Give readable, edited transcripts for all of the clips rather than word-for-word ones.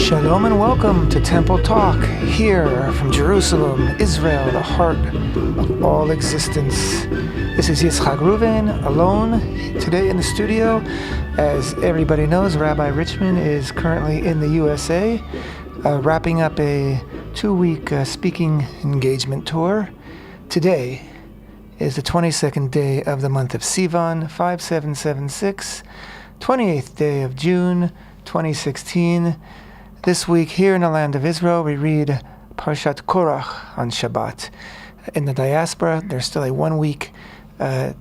Shalom and welcome to Temple Talk, here from Jerusalem, Israel, the heart of all existence. This is Yitzchak Reuven, alone today in the studio. As everybody knows, Rabbi Richman is currently in the USA, wrapping up a 2-week speaking engagement tour. Today is the 22nd day of the month of Sivan, 5776, 28th day of June, 2016. This week here in the land of Israel, we read Parshat Korach on Shabbat. In the diaspora, there's still a 1-week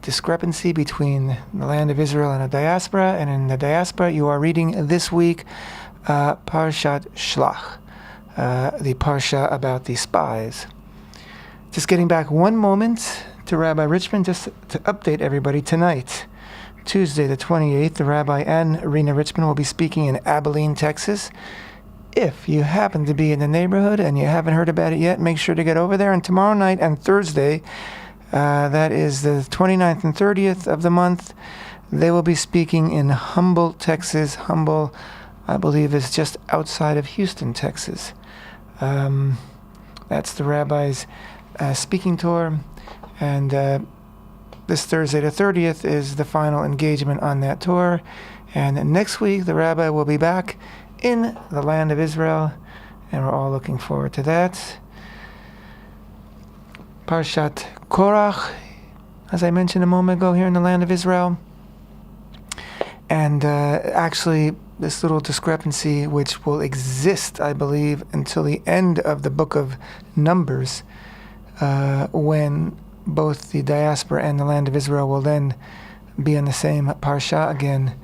discrepancy between the land of Israel and the diaspora. And in the diaspora, you are reading this week Parshat Shlach, the Parsha about the spies. Just getting back one moment to Rabbi Richman, just to update everybody. Tonight, Tuesday the 28th, the Rabbi and Rena Richman will be speaking in Abilene, Texas. If you happen to be in the neighborhood and you haven't heard about it yet, make sure to get over there. And tomorrow night and Thursday, that is the 29th and 30th of the month, they will be speaking in Humble, Texas. Humble, I believe, is just outside of Houston, Texas. That's the Rabbi's speaking tour. And this Thursday the 30th is the final engagement on that tour. And next week, the Rabbi will be back in the land of Israel, and we're all looking forward to that. Parshat Korach, as I mentioned a moment ago, here in the land of Israel. And actually, this little discrepancy, which will exist, I believe, until the end of the book of Numbers, when both the diaspora and the land of Israel will then be in the same parsha again.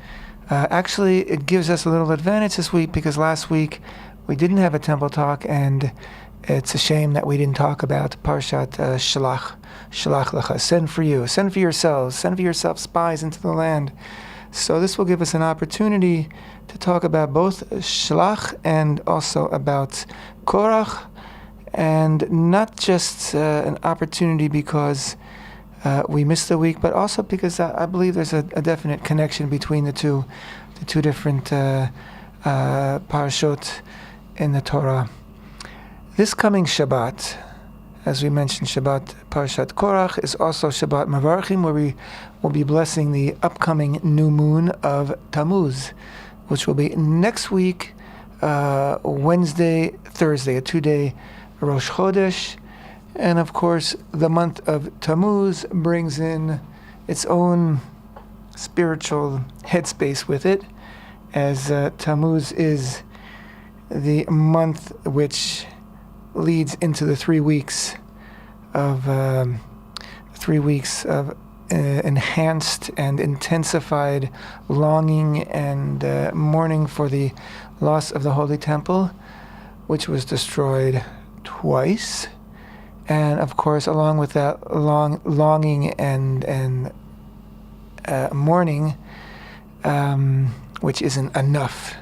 Actually, it gives us a little advantage this week because last week we didn't have a temple talk, and it's a shame that we didn't talk about Parshat Shlach Lecha. Send for you, send for yourselves, send for yourself spies into the land. So this will give us an opportunity to talk about both Shlach and also about Korach, and not just an opportunity because we missed a week, but also because I believe there's a definite connection between the two different parashot in the Torah. This coming Shabbat, as we mentioned, Shabbat Parshat Korach, is also Shabbat Mavarchim, where we will be blessing the upcoming new moon of Tammuz, which will be next week, Wednesday, Thursday, a 2-day Rosh Chodesh. And of course, the month of Tammuz brings in its own spiritual headspace with it, as Tammuz is the month which leads into the 3 weeks of enhanced and intensified longing and mourning for the loss of the Holy Temple, which was destroyed twice. And of course, along with that longing and mourning, which isn't enough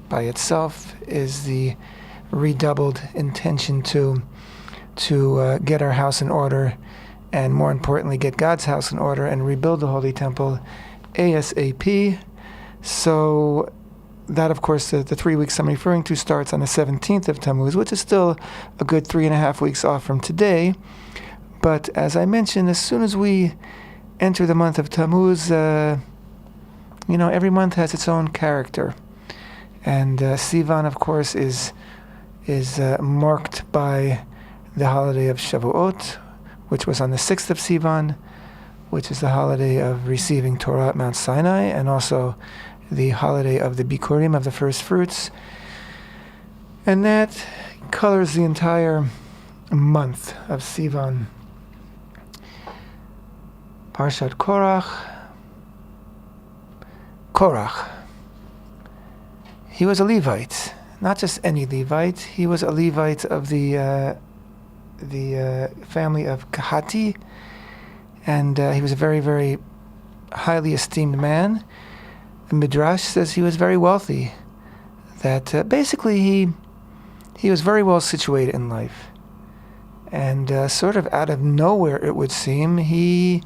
by itself, is the redoubled intention to get our house in order, and more importantly, get God's house in order and rebuild the Holy Temple ASAP. So that, of course, the 3 weeks I'm referring to starts on the 17th of Tammuz, which is still a good 3.5 weeks off from today. But as I mentioned, as soon as we enter the month of Tammuz, every month has its own character. And Sivan, of course, is marked by the holiday of Shavuot, which was on the 6th of Sivan, which is the holiday of receiving Torah at Mount Sinai, and also the holiday of the Bikurim, of the first fruits. And that colors the entire month of Sivan. Parshat Korach. He was a Levite, not just any Levite. He was a Levite of the family of Kahati, and he was a very, very highly esteemed man. Midrash says he was very wealthy, that basically he was very well situated in life. And sort of out of nowhere, it would seem, he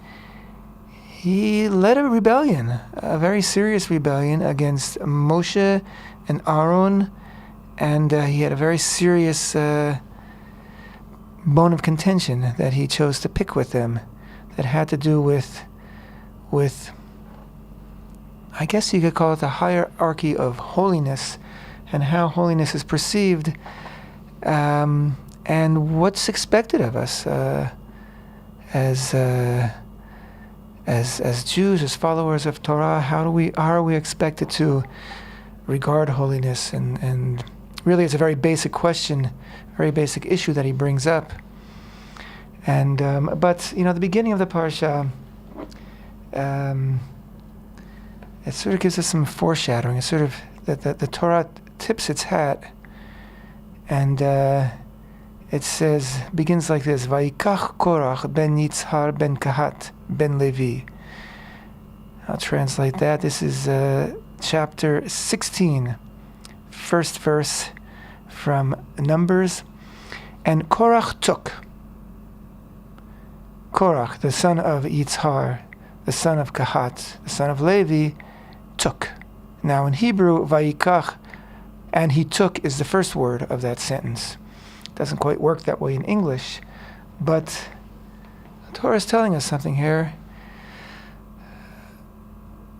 led a rebellion, a very serious rebellion against Moshe and Aaron And he had a very serious bone of contention that he chose to pick with them that had to do with I guess you could call it the hierarchy of holiness and how holiness is perceived, and what's expected of us as Jews, as followers of Torah. How are we expected to regard holiness? And really, it's a very basic question, very basic issue that he brings up. And but the beginning of the parsha, it sort of gives us some foreshadowing. It's sort of that the Torah tips its hat, and it begins like this: Vayikach Korach ben Yitzhar ben Kahat ben Levi. I'll translate that. This is chapter 16, first verse from Numbers. And Korach took. Korach, the son of Yitzhar, the son of Kahat, the son of Levi, took. Now in Hebrew, Vayikach, and he took is the first word of that sentence. It doesn't quite work that way in English, but the Torah is telling us something here.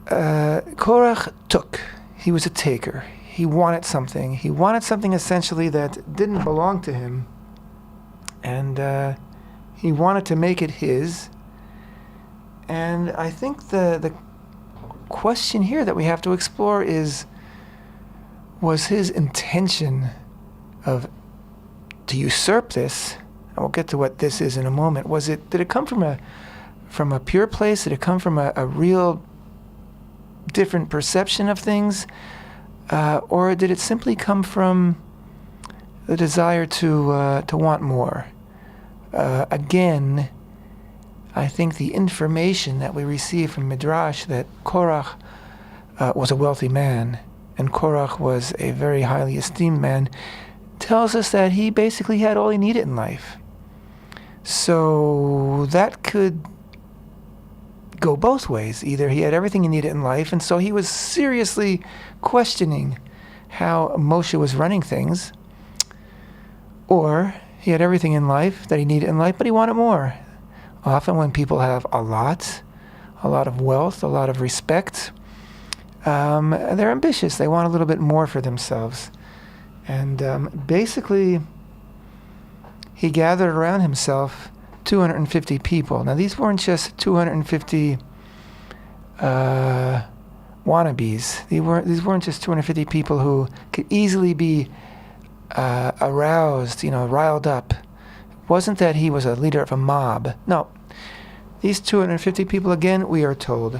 Korach took. He was a taker. He wanted something. He wanted something essentially that didn't belong to him, and he wanted to make it his. And I think the question here that we have to explore is, was his intention to usurp this? And we'll get to what this is in a moment. Did it come from a pure place? Did it come from a real different perception of things? Or did it simply come from the desire to want more? Again, I think the information that we receive from Midrash that Korach was a wealthy man and Korach was a very highly esteemed man tells us that he basically had all he needed in life. So that could go both ways. Either he had everything he needed in life, and so he was seriously questioning how Moshe was running things, or he had everything in life that he needed in life, but he wanted more. Often when people have a lot of wealth, a lot of respect, they're ambitious. They want a little bit more for themselves. And basically, he gathered around himself 250 people. Now, these weren't just 250 wannabes. These weren't just 250 people who could easily be aroused, riled up. It wasn't that he was a leader of a mob. No. These 250 people, again, we are told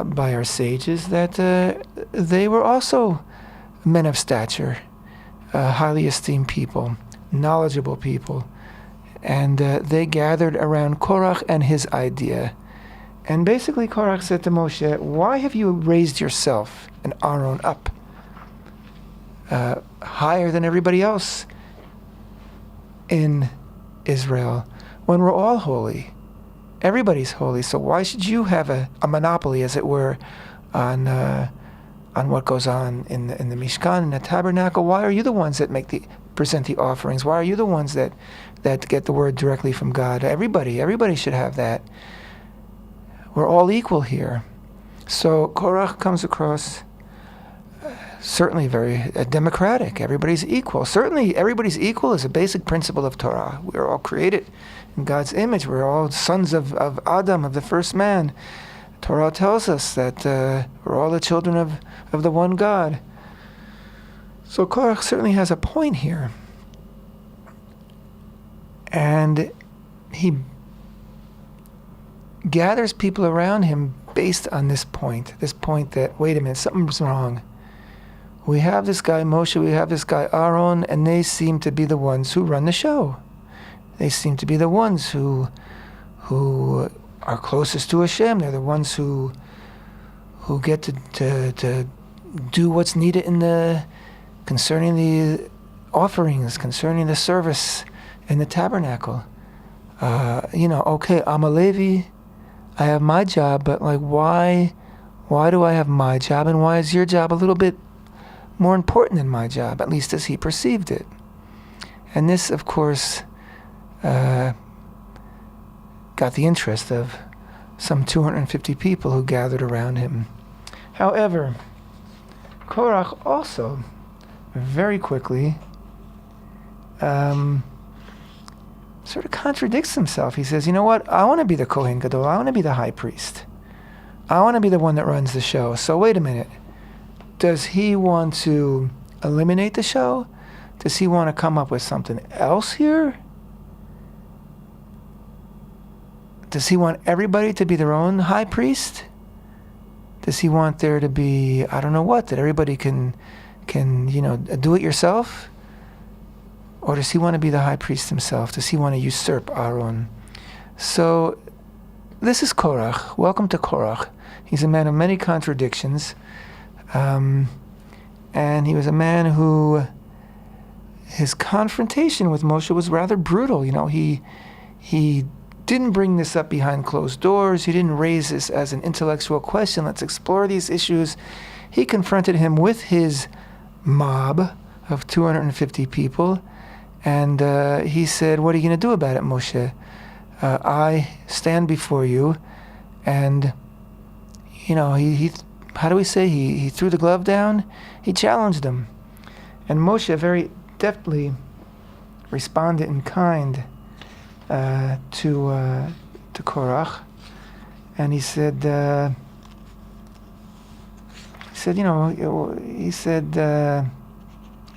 by our sages that they were also men of stature, highly esteemed people, knowledgeable people. And they gathered around Korach and his idea. And basically Korach said to Moshe, why have you raised yourself and Aaron up higher than everybody else in Israel when we're all holy? Everybody's holy, so why should you have a monopoly, as it were, on what goes on in the Mishkan, in the tabernacle? Why are you the ones that present the offerings? Why are you the ones that get the word directly from God? Everybody should have that. We're all equal here. So Korach comes across certainly very democratic. Everybody's equal. Certainly everybody's equal is a basic principle of Torah. We're all created in God's image. We're all sons of Adam, of the first man. Torah tells us that we're all the children of the one God. So Korach certainly has a point here. And he gathers people around him based on this point that, wait a minute, something's wrong. We have this guy Moshe, we have this guy Aaron, and they seem to be the ones who run the show. They seem to be the ones who are closest to Hashem. They're the ones who get to do what's needed concerning the offerings, concerning the service in the tabernacle. Okay, I'm a Levi, I have my job, but why do I have my job, and why is your job a little bit more important than my job, at least as he perceived it. And this, of course, got the interest of some 250 people who gathered around him. However, Korach also very quickly sort of contradicts himself. He says, you know what, I want to be the Kohen Gadol, I want to be the high priest. I want to be the one that runs the show. So wait a minute. Does he want to eliminate the show? Does he want to come up with something else here? Does he want everybody to be their own high priest? Does he want there to be, I don't know what, that everybody can do it yourself? Or does he want to be the high priest himself? Does he want to usurp Aaron? So this is Korach. Welcome to Korach. He's a man of many contradictions. And he was a man who, his confrontation with Moshe was rather brutal. He didn't bring this up behind closed doors. He didn't raise this as an intellectual question. Let's explore these issues. He confronted him with his mob of 250 people. And he said, what are you going to do about it, Moshe? I stand before you. And, he how do we say, he threw the glove down? He challenged him. And Moshe very deftly responded in kind to Korach. And he said,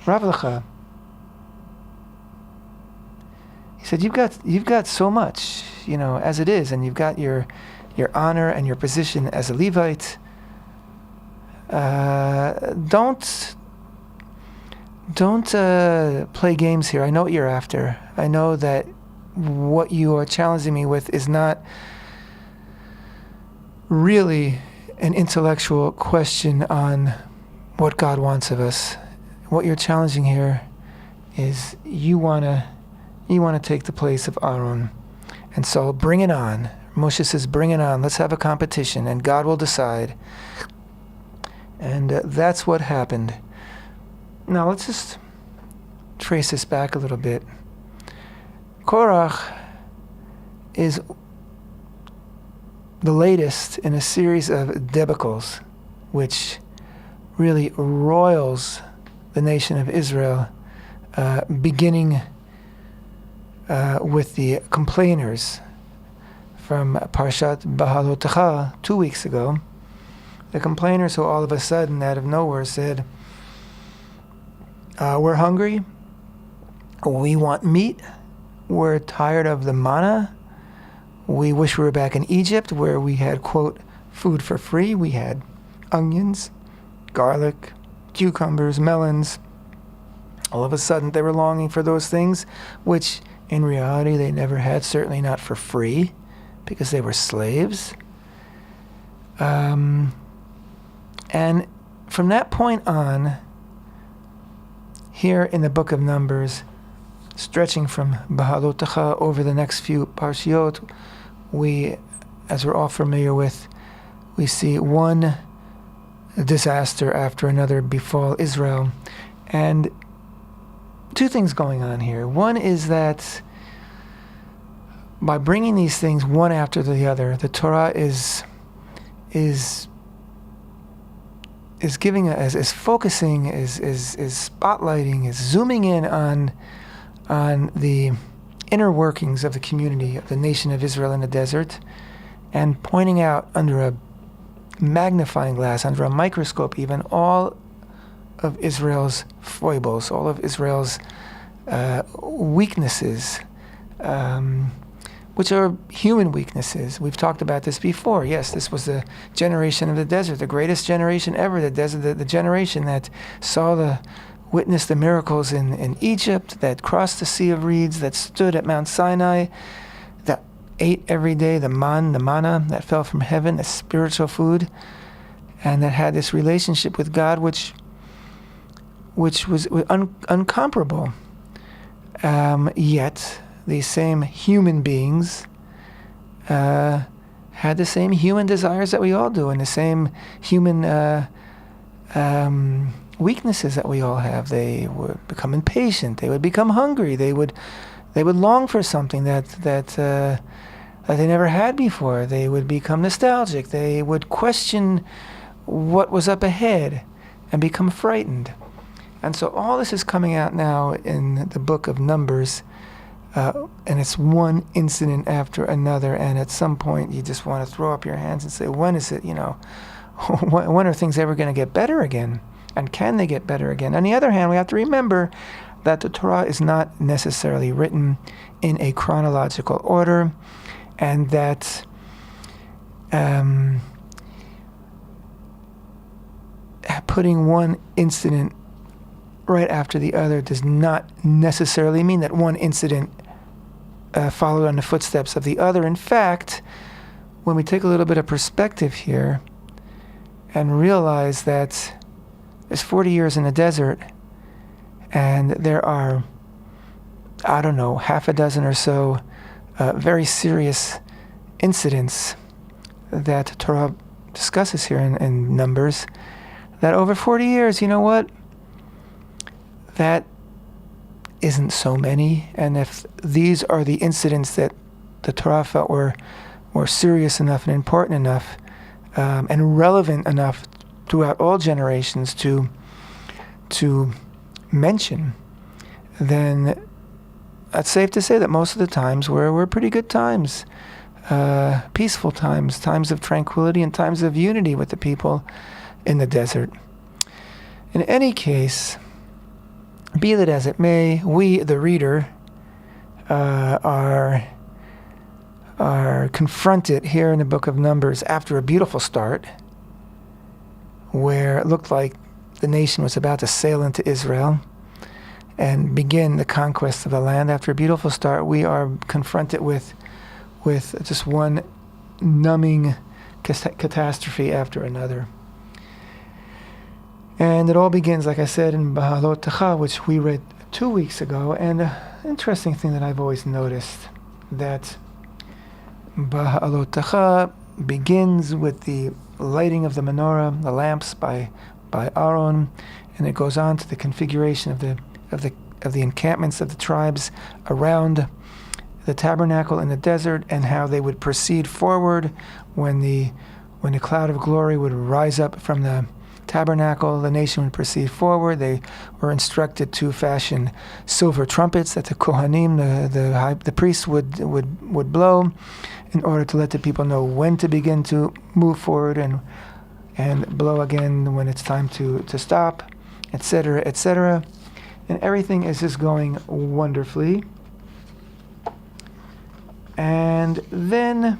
Ravlecha. He said, you've got so much, as it is, and you've got your honor and your position as a Levite. Don't play games here. I know what you're after. I know that what you are challenging me with is not really an intellectual question on what God wants of us. What you're challenging here is you want to take the place of Aaron. And so bring it on. Moshe says, bring it on. Let's have a competition, and God will decide. And that's what happened. Now let's just trace this back a little bit. Korach is the latest in a series of debacles which really roils the nation of Israel, beginning with the complainers from Parshat Beha'alotcha 2 weeks ago. The complainers who all of a sudden, out of nowhere, said, we're hungry, we want meat, we're tired of the manna, we wish we were back in Egypt where we had, quote, food for free. We had onions, garlic, cucumbers, melons. All of a sudden they were longing for those things, which in reality they never had, certainly not for free, because they were slaves. And from that point on, here in the book of Numbers, stretching from Beha'alotcha over the next few parshiot, we, as we're all familiar with, we see one disaster after another befall Israel. And two things going on here. One is that by bringing these things one after the other, the Torah is giving is focusing, is spotlighting, is zooming in on the inner workings of the community of the nation of Israel in the desert, and pointing out under a magnifying glass, under a microscope even, all of Israel's foibles, all of Israel's weaknesses, which are human weaknesses. We've talked about this before. Yes, this was the generation of the desert, the greatest generation ever, the generation that witnessed the miracles in Egypt, that crossed the Sea of Reeds, that stood at Mount Sinai, that ate every day the manna that fell from heaven, the spiritual food, and that had this relationship with God which was uncomparable. Yet these same human beings had the same human desires that we all do, and the same human weaknesses that we all have. They would become impatient. They would become hungry. They would long for something that they never had before. They would become nostalgic. They would question what was up ahead and become frightened. And so all this is coming out now in the book of Numbers, and it's one incident after another, and at some point you just want to throw up your hands and say, when is it, when are things ever going to get better again? And can they get better again? On the other hand, we have to remember that the Torah is not necessarily written in a chronological order, and that putting one incident right after the other does not necessarily mean that one incident followed on the footsteps of the other. In fact, when we take a little bit of perspective here and realize that there's 40 years in the desert, and there are, I don't know, half a dozen or so very serious incidents that Torah discusses here in Numbers, that over 40 years, you know what? That isn't so many. And if these are the incidents that the Torah felt were serious enough and important enough and relevant enough throughout all generations to mention, then it's safe to say that most of the times were pretty good times, peaceful times, times of tranquility and times of unity with the people in the desert. In any case, be that as it may, we, the reader, are confronted here in the book of Numbers after a beautiful start, where it looked like the nation was about to sail into Israel and begin the conquest of the land. After a beautiful start, we are confronted with just one numbing catastrophe after another. And it all begins, like I said, in Beha'alotcha, which we read 2 weeks ago. And an interesting thing that I've always noticed, that Beha'alotcha begins with the lighting of the menorah, the lamps by Aaron, and it goes on to the configuration of the encampments of the tribes around the tabernacle in the desert, and how they would proceed forward when the cloud of glory would rise up from the tabernacle. The nation would proceed forward. They were instructed to fashion silver trumpets that the Kohanim, the priests, would blow in order to let the people know when to begin to move forward and blow again when it's time to stop, etc., etc. And everything is just going wonderfully. And then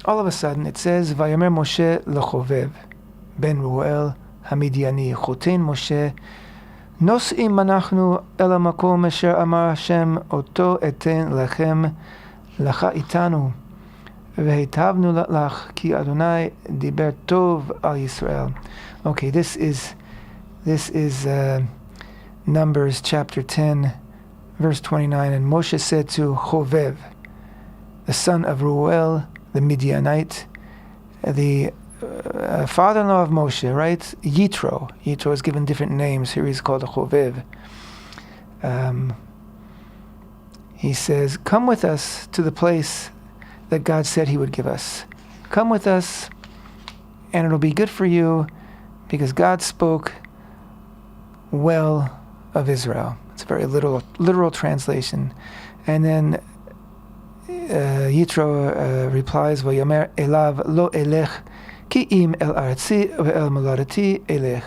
all of a sudden it says, Vayomer Moshe lechovev ben Ruel hamidiani choten Moshe nos'im manachnu el hamakom asher amar Hashem oto eten lechem lacha itanu vehitabnu lach ki Adonai diber tov al Yisrael. Okay, this is Numbers chapter 10, verse 29. And Moshe said to Chovev, the son of Ruel, the Midianite, the father-in-law of Moshe, right? Yitro. Yitro is given different names. Here he's called a Chovev. He says, come with us to the place that God said he would give us. Come with us, and it'll be good for you, because God spoke well of Israel. It's a very literal translation. And then Yitro replies, Vayomer elav lo elech ki im el aretzi ve'el moladati elech.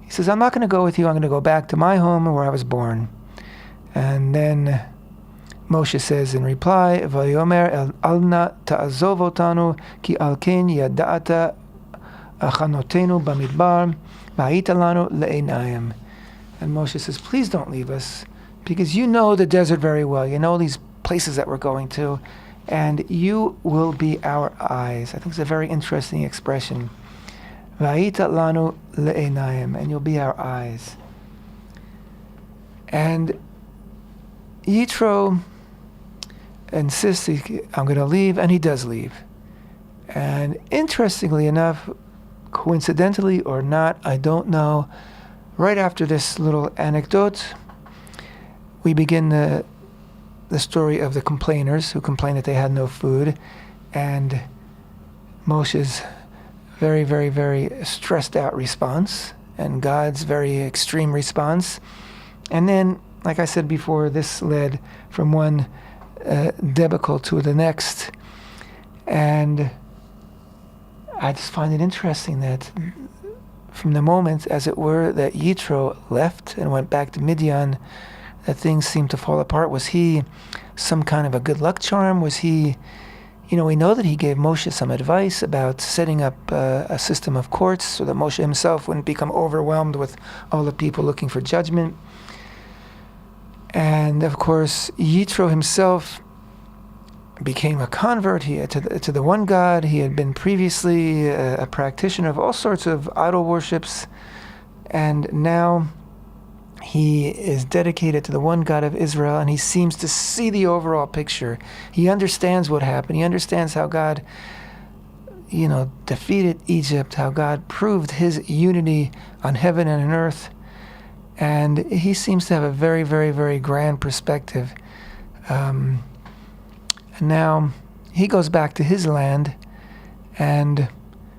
He says, I'm not going to go with you. I'm going to go back to my home where I was born. And then Moshe says in reply, Vayomer el alna ta'azov otanu ki al ken yada'ata achanotenu bamidbar va'ita lanu le'enayim. And Moshe says, please don't leave us, because you know the desert very well. You know these places that we're going to, and you will be our eyes. I think it's a very interesting expression. Va'ita lanu le'enayim, and you'll be our eyes. And Yitro insists, I'm going to leave, and he does leave. And interestingly enough, coincidentally or not, I don't know. Right after this little anecdote, we begin the story of the complainers who complained that they had no food, and Moshe's very, very, very stressed out response, and God's very extreme response. And then, like I said before, this led from one debacle to the next. And I just find it interesting that from the moment, as it were, that Yitro left and went back to Midian, that things seemed to fall apart. Was he some kind of a good luck charm? Was he, we know that he gave Moshe some advice about setting up a system of courts so that Moshe himself wouldn't become overwhelmed with all the people looking for judgment. And of course, Yitro himself became a convert to the one God. He had been previously a practitioner of all sorts of idol worships, and now he is dedicated to the one God of Israel, and he seems to see the overall picture. He understands what happened. He understands how God, defeated Egypt, how God proved his unity on heaven and on earth. And he seems to have a very, very, very grand perspective. And now he goes back to his land, and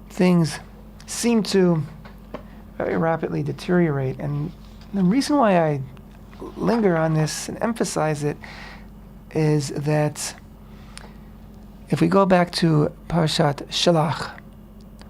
things seem to very rapidly deteriorate. And the reason why I linger on this and emphasize it is that if we go back to Parshat Shalach,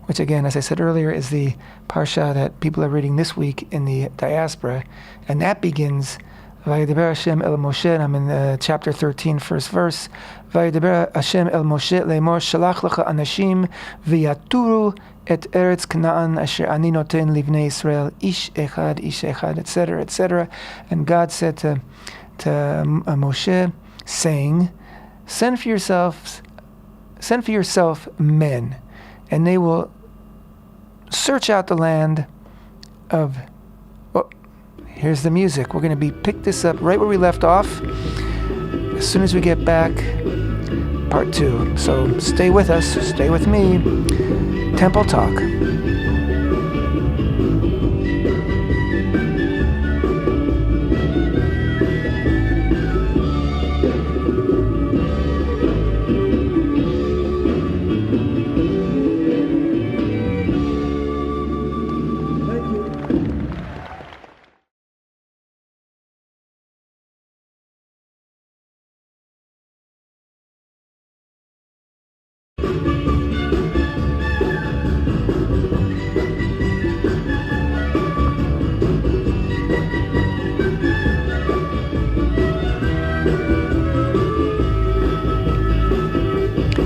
which again, as I said earlier, is the parsha that people are reading this week in the diaspora, and that begins, Vayidaber Hashem el Moshe, and I'm in chapter 13, first verse, Vayidaber Hashem el Moshe le'mor shalach lecha anashim v'yaturu et eretz Canaan asher ani noten livnei Israel ish echad, etc., etc. And God said to Moshe, saying, send for yourself men, and they will search out the land of... Oh, here's the music. We're going to pick this up right where we left off. As soon as we get back, part 2. So stay with us. Stay with me. Temple Talk.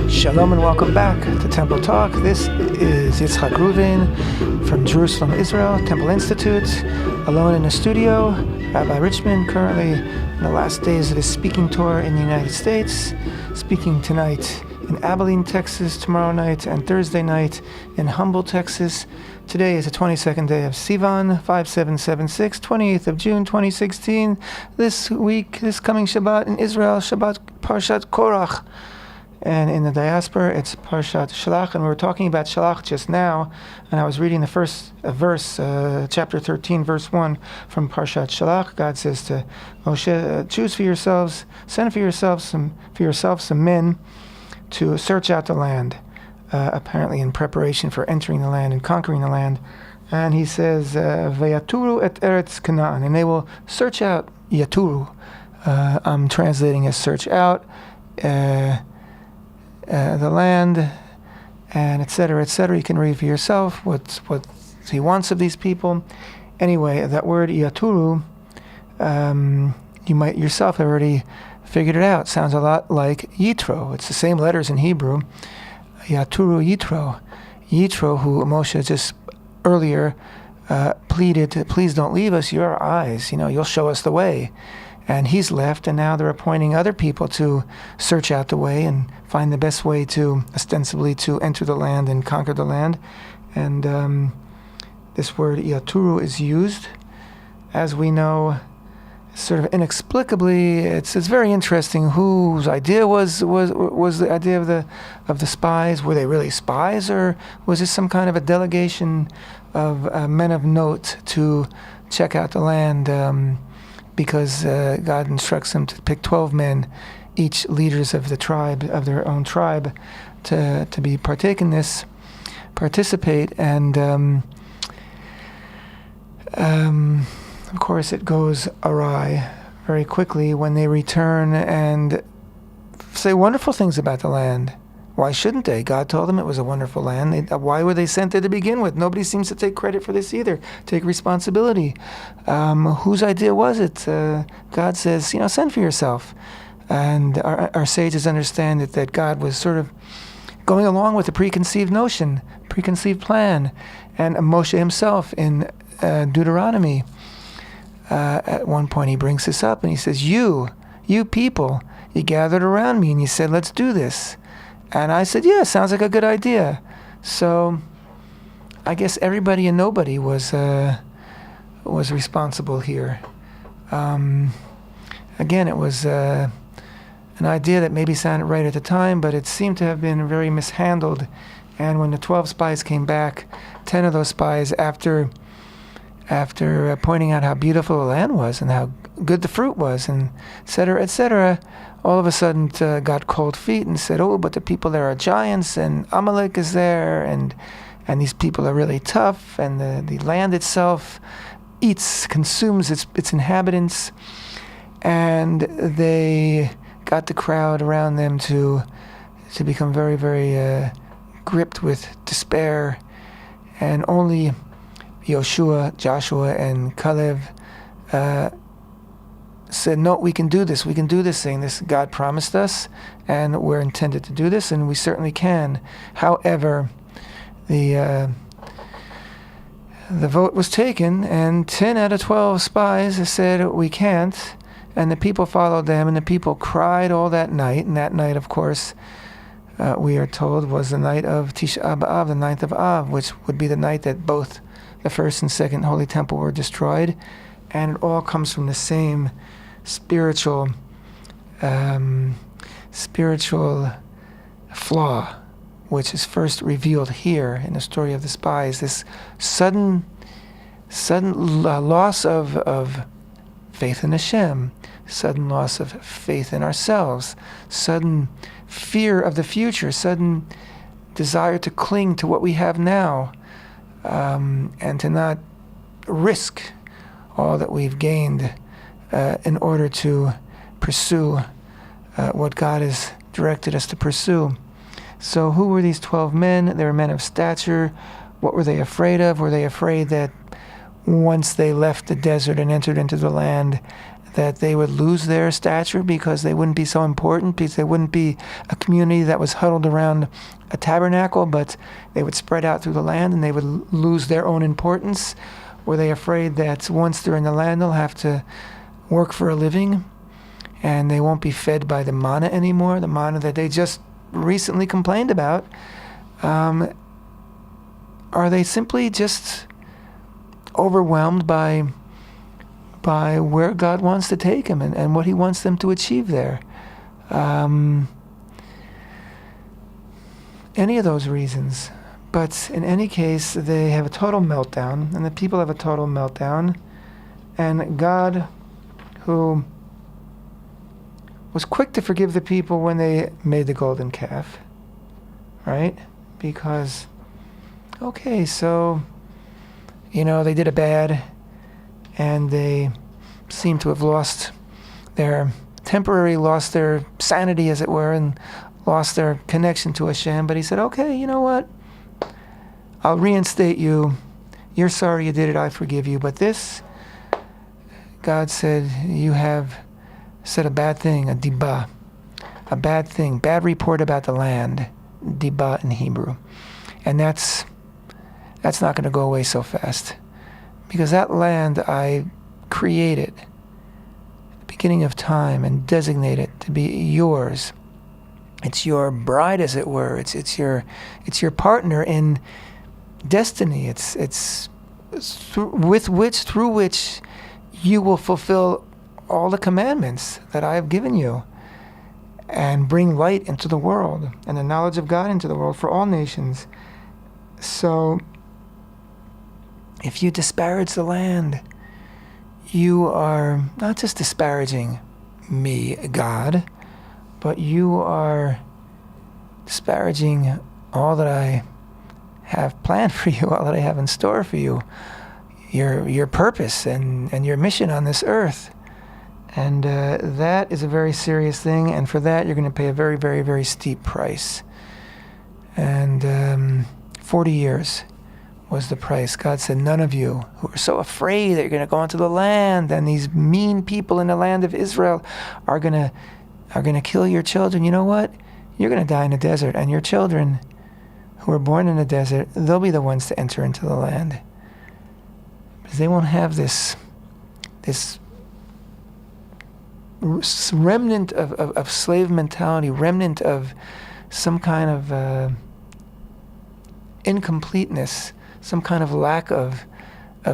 Shalom and welcome back to Temple Talk. This is Yitzchak Reuven from Jerusalem, Israel, Temple Institute, alone in the studio. Rabbi Richman, currently in the last days of his speaking tour in the United States, speaking tonight in Abilene, Texas, tomorrow night and Thursday night in Humble, Texas. Today is the 22nd day of Sivan, 5776, 28th of June, 2016. This week, this coming Shabbat in Israel, Shabbat Parshat Korach. And in the diaspora, it's Parshat Shalach, and we were talking about Shalach just now, and I was reading the first verse, chapter 13, verse 1, from Parshat Shalach. God says to Moshe, choose for yourselves, send for yourselves some men to search out the land, apparently in preparation for entering the land and conquering the land. And he says, Vayaturu et eretz Canaan, and they will search out Yaturu. I'm translating as search out, the land, and etc., etc. You can read for yourself what he wants of these people. Anyway, that word Yaturu, you might yourself have already figured it out. Sounds a lot like Yitro. It's the same letters in Hebrew. Yaturu, Yitro. Yitro, who Moshe just earlier pleaded to, please don't leave us, you're our eyes, you'll show us the way. And he's left, and now they're appointing other people to search out the way and find the best way to, ostensibly, to enter the land and conquer the land. And this word Yaturu is used, as we know, sort of inexplicably, it's very interesting whose idea was the idea of the spies. Were they really spies, or was this some kind of a delegation of men of note to check out the land, because God instructs them to pick 12 men, each leaders of the tribe, of their own tribe, to participate, and of course it goes awry very quickly when they return and say wonderful things about the land. Why shouldn't they? God told them it was a wonderful land. Why were they sent there to begin with? Nobody seems to take credit for this either, take responsibility. Whose idea was it? God says, send for yourself. And our sages understand that God was sort of going along with a preconceived notion, preconceived plan. And Moshe himself in Deuteronomy, at one point he brings this up and he says, you people, you gathered around me and you said, let's do this. And I said, yeah, sounds like a good idea. So I guess everybody and nobody was responsible here. Again, it was an idea that maybe sounded right at the time, but it seemed to have been very mishandled. And when the 12 spies came back, 10 of those spies, after pointing out how beautiful the land was and how good the fruit was, and et cetera, all of a sudden got cold feet and said, oh, but the people there are giants, and Amalek is there, and these people are really tough, and the land itself consumes its inhabitants. And they got the crowd around them to become very, very gripped with despair, and only Joshua and Caleb said, no, we can do this thing. This God promised us, and we're intended to do this, and we certainly can. However, the vote was taken, and 10 out of 12 spies said, we can't, and the people followed them, and the people cried all that night, and that night, of course, we are told, was the night of Tisha B'Av, the 9th of Av, which would be the night that both the first and second Holy Temple were destroyed. And it all comes from the same spiritual flaw, which is first revealed here in the story of the spies. This sudden loss of faith in Hashem, sudden loss of faith in ourselves, sudden fear of the future, sudden desire to cling to what we have now, and to not risk all that we've gained in order to pursue what God has directed us to pursue. So who were these 12 men? They were men of stature. What were they afraid of? Were they afraid that once they left the desert and entered into the land, that they would lose their stature because they wouldn't be so important, because they wouldn't be a community that was huddled around a tabernacle, but they would spread out through the land and they would lose their own importance? Were they afraid that once they're in the land, they'll have to work for a living and they won't be fed by the manna anymore, the manna that they just recently complained about? Are they simply just overwhelmed by where God wants to take them and what he wants them to achieve there? Any of those reasons. But in any case, they have a total meltdown, and the people have a total meltdown. And God, who was quick to forgive the people when they made the golden calf, right? Because, okay, so, they did a bad, and they seem to have lost their sanity, as it were, and lost their connection to Hashem. But he said, okay, you know what? I'll reinstate you. You're sorry you did it. I forgive you. But this, God said, you have said a bad thing, a dibah, a bad thing, bad report about the land, dibah in Hebrew. And that's not going to go away so fast. Because that land I created at the beginning of time and designated to be yours. It's your bride, as it were. It's your partner in destiny. It's through which you will fulfill all the commandments that I have given you, and bring light into the world and the knowledge of God into the world for all nations. So if you disparage the land, you are not just disparaging me, God, but you are disparaging all that I have planned for you, all that I have in store for you, your purpose and your mission on this earth. And that is a very serious thing, and for that you're going to pay a very, very, very steep price. And 40 years was the price. God said, none of you who are so afraid that you're going to go into the land, and these mean people in the land of Israel are going to kill your children. You know what? You're going to die in the desert, and your children who are born in the desert, they'll be the ones to enter into the land. Because they won't have this remnant of slave mentality, remnant of some kind of incompleteness, some kind of lack of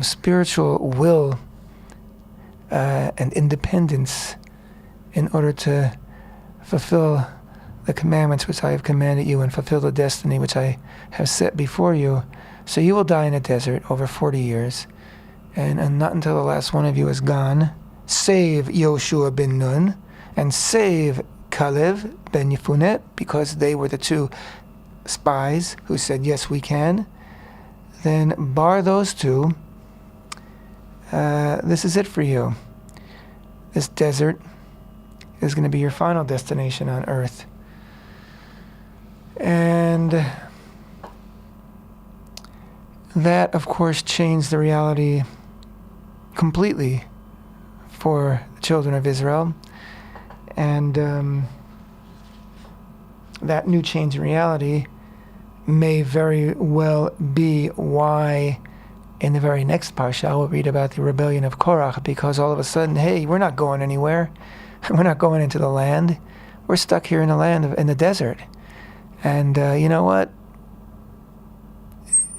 spiritual will and independence in order to fulfill the commandments which I have commanded you and fulfill the destiny which I have set before you. So you will die in the desert over 40 years, and not until the last one of you is gone, save Yoshua ben Nun and save Kalev ben Yefuneh, because they were the two spies who said, yes, we can. Then bar those two, this is it for you. This desert is going to be your final destination on earth. And that, of course, changed the reality completely for the children of Israel. And that new change in reality may very well be why in the very next parsha we'll read about the rebellion of Korach, because all of a sudden, hey, we're not going anywhere. We're not going into the land. We're stuck here in the land, in the desert. And you know what?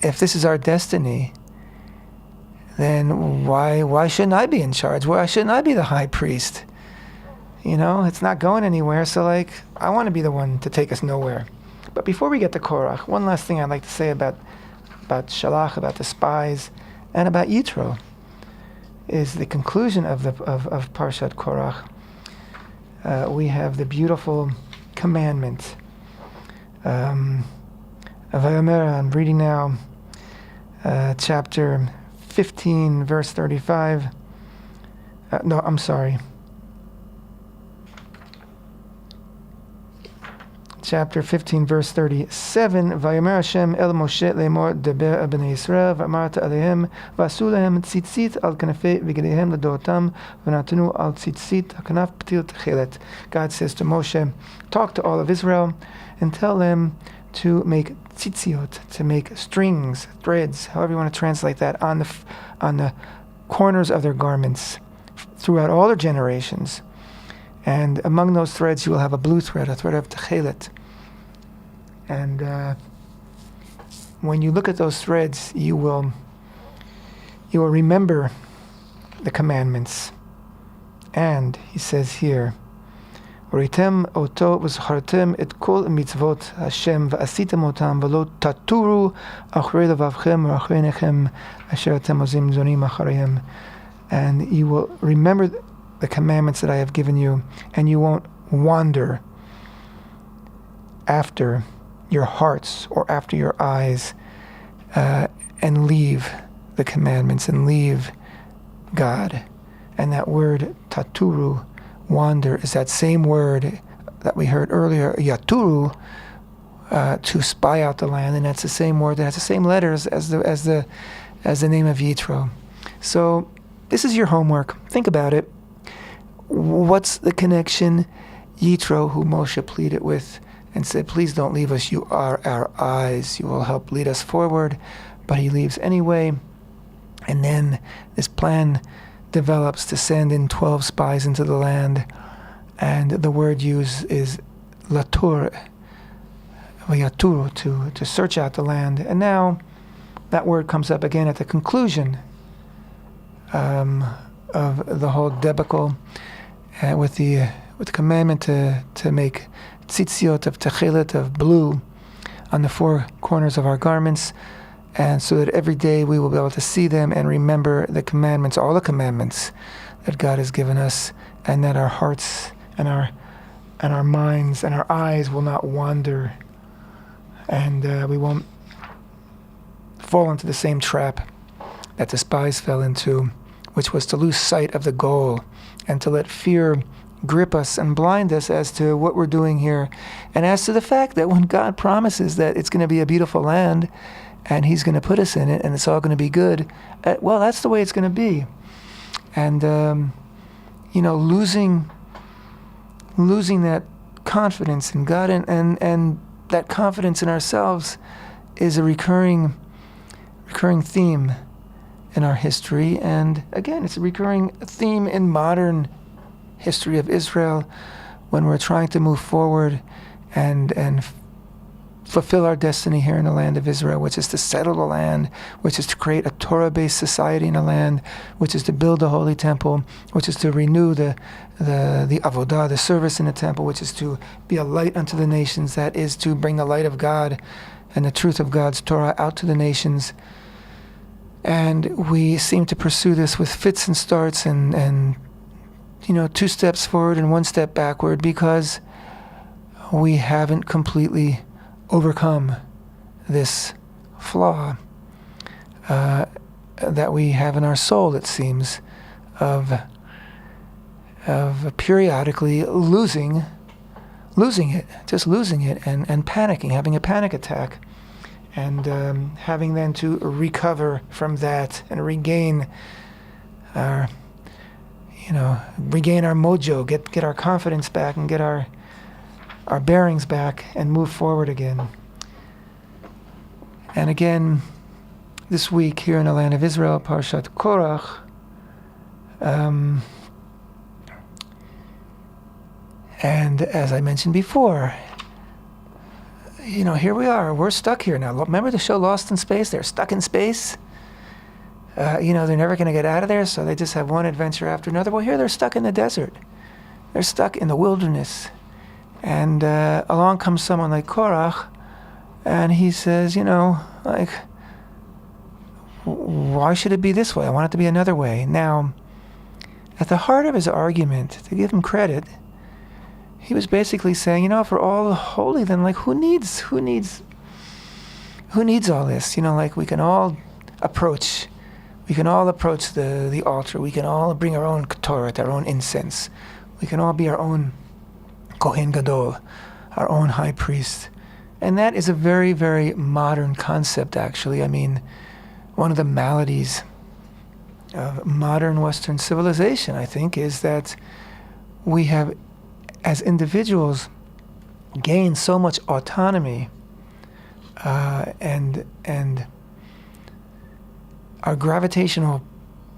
If this is our destiny, then why shouldn't I be in charge? Why shouldn't I be the high priest? You know, it's not going anywhere, so I want to be the one to take us nowhere. But before we get to Korach, one last thing I'd like to say about Shalach, about the spies, and about Yitro, is the conclusion of Parshat Korach. We have the beautiful commandment. Vayomer, I'm reading now, chapter 15, verse 35. No, I'm sorry. Chapter 15, verse 37. Vayomer Hashem el Moshe lemor deber b'nei Yisrael v'amarta alehem v'asu lehem tzitzit al kanafei v'gedehem l'dotam v'natunu al tzitzit hakanaf p'til techelet. God says to Moshe, talk to all of Israel and tell them to make tzitziot, to make strings, threads, however you want to translate that, on the corners of their garments throughout all their generations. And among those threads you will have a blue thread, a thread of techelet. And when you look at those threads, you will remember the commandments. And he says here, Ritem oto v'zchartem et kol mitzvot Hashem v'asitem otam v'lo taturu achrei levavchem v'achrei nechem asher atem ozim zonim acharayim. And you will remember the commandments that I have given you, and you won't wander after your hearts or after your eyes and leave the commandments and leave God. And that word taturu, wander, is that same word that we heard earlier, yaturu, to spy out the land, and that's the same word that has the same letters as the name of Yitro. So this is your homework. Think about it. What's the connection? Yitro, who Moshe pleaded with and said, please don't leave us, you are our eyes, you will help lead us forward, but he leaves anyway. And then this plan develops to send in 12 spies into the land, and the word used is latur, yaturu, to search out the land. And now that word comes up again at the conclusion of the whole debacle, with the commandment to make tzitziot of techelet of blue on the four corners of our garments, and so that every day we will be able to see them and remember the commandments, all the commandments that God has given us, and that our hearts and our minds and our eyes will not wander, and we won't fall into the same trap that the spies fell into, which was to lose sight of the goal and to let fear grip us and blind us as to what we're doing here, and as to the fact that when God promises that it's going to be a beautiful land and He's going to put us in it and it's all going to be good, well, that's the way it's going to be. And losing that confidence in God and that confidence in ourselves is a recurring theme in our history, and again, it's a recurring theme in modern history of Israel when we're trying to move forward and fulfill our destiny here in the land of Israel, which is to settle the land, which is to create a Torah-based society in the land, which is to build a holy temple, which is to renew the avodah, the service in the temple, which is to be a light unto the nations, that is to bring the light of God and the truth of God's Torah out to the nations. And we seem to pursue this with fits and starts and 2 steps forward and 1 step backward, because we haven't completely overcome this flaw that we have in our soul, it seems, of periodically losing it and panicking, having a panic attack, and having then to recover from that and regain our mojo, get our confidence back and get our bearings back and move forward again. And again, this week here in the land of Israel, Parshat Korach, and as I mentioned before, here we are. We're stuck here now. Remember the show Lost in Space? They're stuck in space. They're never going to get out of there, so they just have one adventure after another. Well, here they're stuck in the desert. They're stuck in the wilderness. And along comes someone like Korach, and he says, why should it be this way? I want it to be another way. Now, at the heart of his argument, to give him credit, he was basically saying, if we're all holy, then who needs all this? We can all approach the altar. We can all bring our own Torah, our own incense. We can all be our own Kohen Gadol, our own high priest. And that is a very, very modern concept, actually. I mean, one of the maladies of modern Western civilization, I think, is that we have, as individuals, gained so much autonomy, and our gravitational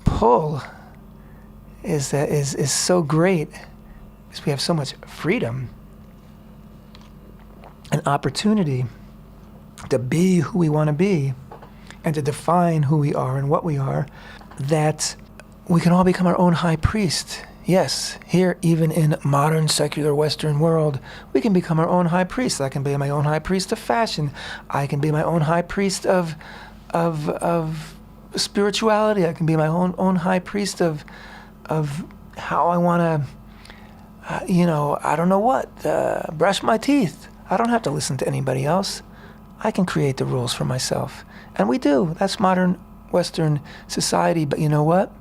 pull is so great, because we have so much freedom and opportunity to be who we want to be and to define who we are and what we are, that we can all become our own high priest. Yes, here, even in modern secular Western world, we can become our own high priest. I can be my own high priest of fashion. I can be my own high priest of spirituality. I can be my own high priest of how I want to, I don't know what, brush my teeth. I don't have to listen to anybody else. I can create the rules for myself. And we do. That's modern Western society. But you know what?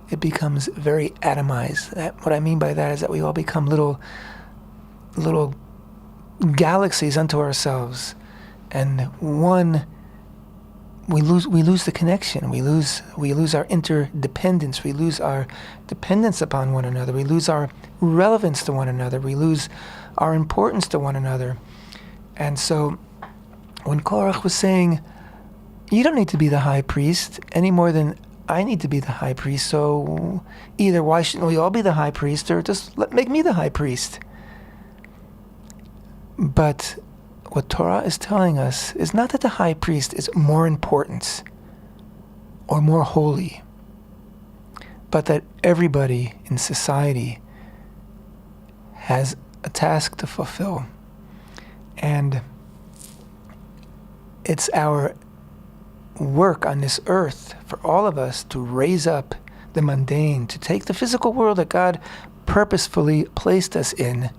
It becomes very atomized. What I mean by that is that we all become little galaxies unto ourselves. And we lose the connection. We lose our interdependence. We lose our dependence upon one another. We lose our relevance to one another. We lose our importance to one another. And so when Korach was saying, you don't need to be the high priest any more than I need to be the high priest, so either why shouldn't we all be the high priest, or just make me the high priest? But what Torah is telling us is not that the high priest is more important or more holy, but that everybody in society has a task to fulfill. And it's our work on this earth for all of us to raise up the mundane, to take the physical world that God purposefully placed us in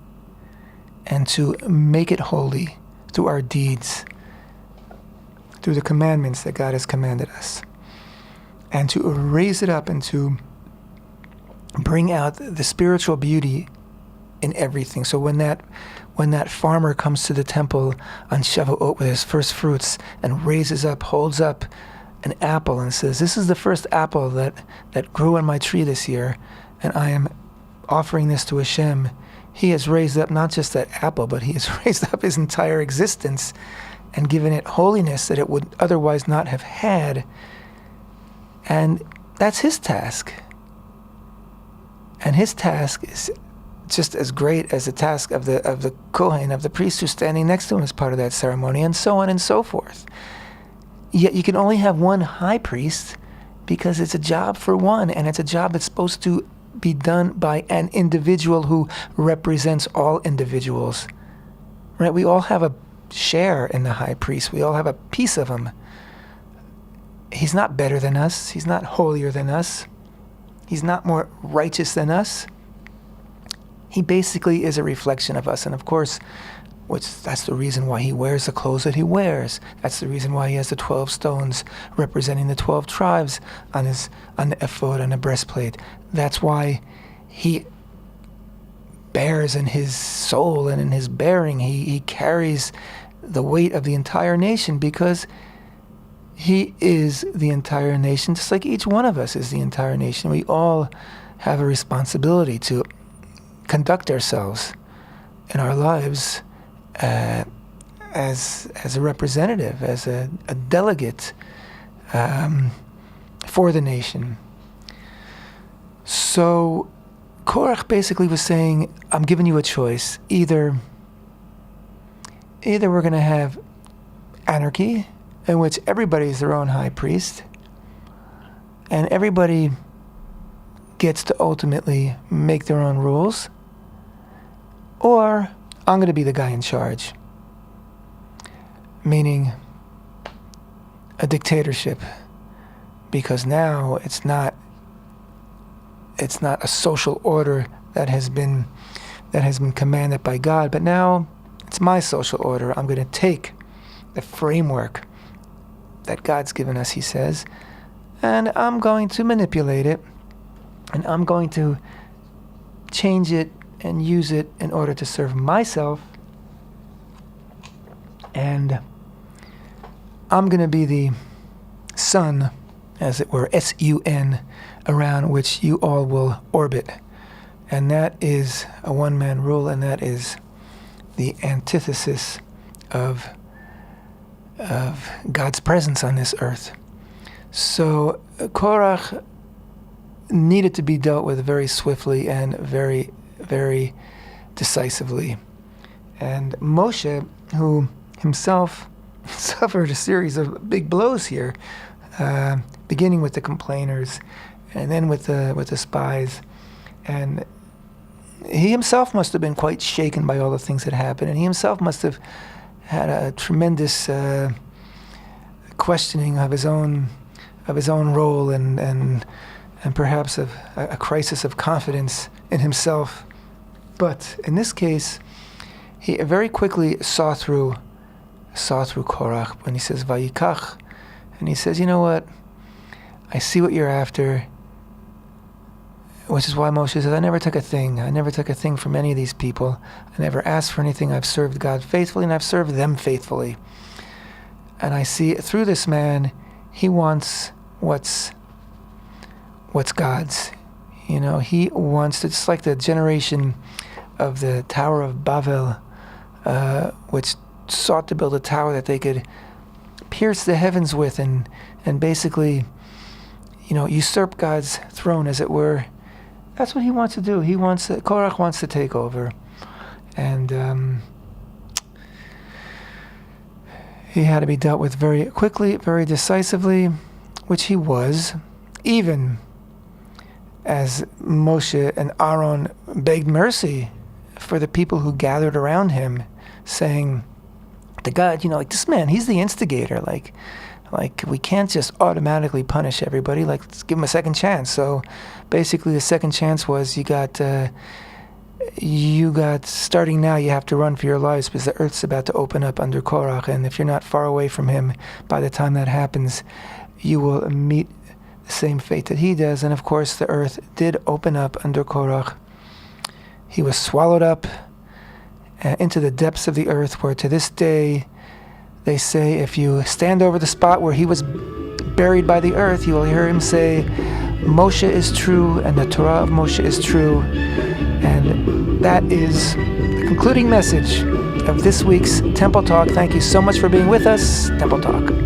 and to make it holy through our deeds, through the commandments that God has commanded us, and to raise it up and to bring out the spiritual beauty in everything. So when that farmer comes to the temple on Shavuot with his first fruits and raises up, holds up an apple and says, "This is the first apple that grew on my tree this year, and I am offering this to Hashem," he has raised up not just that apple, but he has raised up his entire existence and given it holiness that it would otherwise not have had. And that's his task. And his task is just as great as the task of the Kohen, of the priest who's standing next to him as part of that ceremony, and so on and so forth. Yet you can only have one high priest because it's a job for one, and it's a job that's supposed to be done by an individual who represents all individuals. Right? We all have a share in the high priest. We all have a piece of him. He's not better than us. He's not holier than us. He's not more righteous than us. He basically is a reflection of us. And of course, that's the reason why he wears the clothes that he wears. That's the reason why he has the 12 stones representing the 12 tribes on the ephod, on the breastplate. That's why he bears in his soul and in his bearing, he carries the weight of the entire nation, because he is the entire nation, just like each one of us is the entire nation. We all have a responsibility to conduct ourselves in our lives as a representative, as a delegate for the nation. So Korach basically was saying, I'm giving you a choice. Either we're going to have anarchy, in which everybody is their own high priest, and everybody gets to ultimately make their own rules, or I'm going to be the guy in charge, meaning a dictatorship, because now it's not a social order that has been commanded by God, but now it's my social order. I'm going to take the framework that God's given us, he says, and I'm going to manipulate it, and I'm going to change it and use it in order to serve myself, and I'm going to be the sun, as it were, S-U-N, around which you all will orbit. And that is a one-man rule, and that is the antithesis of God's presence on this earth. So Korach needed to be dealt with very swiftly and very, very decisively. And Moshe, who himself suffered a series of big blows here, beginning with the complainers and then with the spies, and he himself must have been quite shaken by all the things that happened, and he himself must have had a tremendous questioning of his own role and perhaps of a crisis of confidence in himself. But in this case, he very quickly saw through Korach when he says Vayikach, and he says, you know what? I see what you're after. Which is why Moshe says, I never took a thing. I never took a thing from any of these people. I never asked for anything. I've served God faithfully, and I've served them faithfully. And I see through this man, he wants what's God's. You know, he wants, it's like the generation of the Tower of Babel, which sought to build a tower that they could pierce the heavens with and basically, usurp God's throne, as it were. That's what he wants to do. Korach wants to take over. And he had to be dealt with very quickly, very decisively, which he was, even as Moshe and Aaron begged mercy for the people who gathered around him, saying to God, this man, he's the instigator. Like we can't just automatically punish everybody. Let's give him a second chance. So basically the second chance was you got starting now, you have to run for your lives because the earth's about to open up under Korach, and if you're not far away from him, by the time that happens, you will meet the same fate that he does. And of course the earth did open up under Korach. He was swallowed up into the depths of the earth, where to this day they say if you stand over the spot where he was buried by the earth, you will hear him say, Moshe is true and the Torah of Moshe is true. And that is the concluding message of this week's Temple Talk. Thank you so much for being with us. Temple Talk.